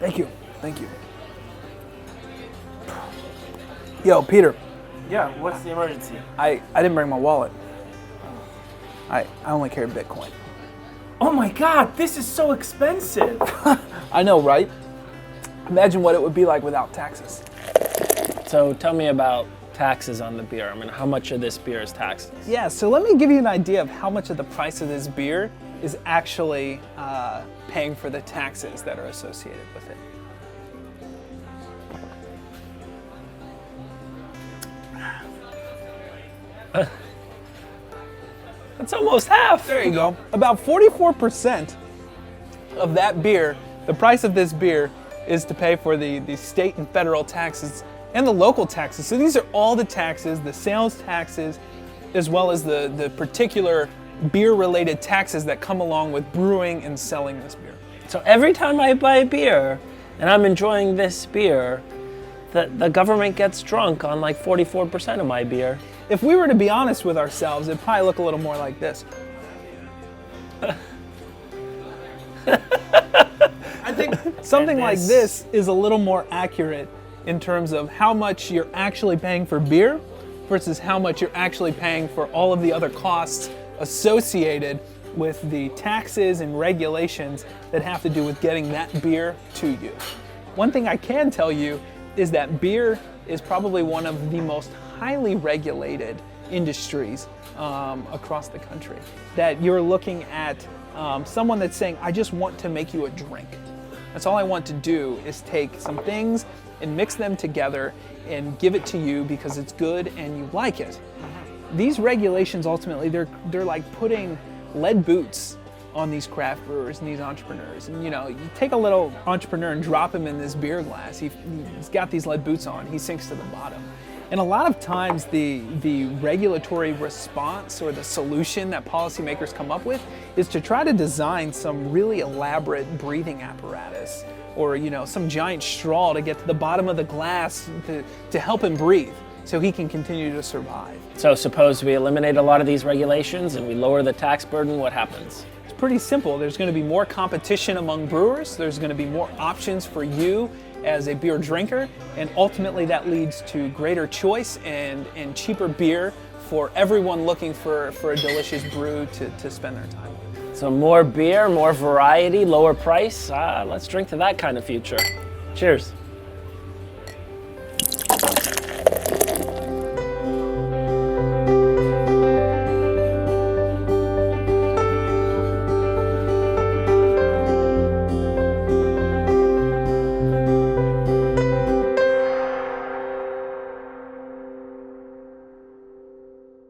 Thank you. Thank you. Yo, Peter. Yeah, what's the emergency? I didn't bring my wallet. I only carry Bitcoin. Oh my God, this is so expensive. I know, right? Imagine what it would be like without taxes. So tell me about taxes on the beer. I mean, how much of this beer is taxes? Yeah, so let me give you an idea of how much of the price of this beer is actually paying for the taxes that are associated with it. That's almost half. There you go. About 44% of that beer, the price of this beer, is to pay for the state and federal taxes and the local taxes. So these are all the taxes, the sales taxes, as well as the particular beer-related taxes that come along with brewing and selling this beer. So every time I buy a beer and I'm enjoying this beer, the government gets drunk on like 44% of my beer. If we were to be honest with ourselves, it'd probably look a little more like this. I think something like this is a little more accurate in terms of how much you're actually paying for beer versus how much you're actually paying for all of the other costs associated with the taxes and regulations that have to do with getting that beer to you. One thing I can tell you is that beer is probably one of the most highly regulated industries across the country. That you're looking at someone that's saying, I just want to make you a drink. That's all I want to do is take some things and mix them together and give it to you because it's good and you like it. These regulations ultimately, they're like putting lead boots on these craft brewers and these entrepreneurs. And you know, you take a little entrepreneur and drop him in this beer glass, he's got these lead boots on, he sinks to the bottom. And a lot of times the regulatory response or the solution that policymakers come up with is to try to design some really elaborate breathing apparatus or some giant straw to get to the bottom of the glass to help him breathe so he can continue to survive. So suppose we eliminate a lot of these regulations and we lower the tax burden, what happens? It's pretty simple. There's going to be more competition among brewers. There's going to be more options for you as a beer drinker, and ultimately that leads to greater choice and cheaper beer for everyone looking for a delicious brew to spend their time with. So more beer, more variety, lower price. Let's drink to that kind of future. Cheers.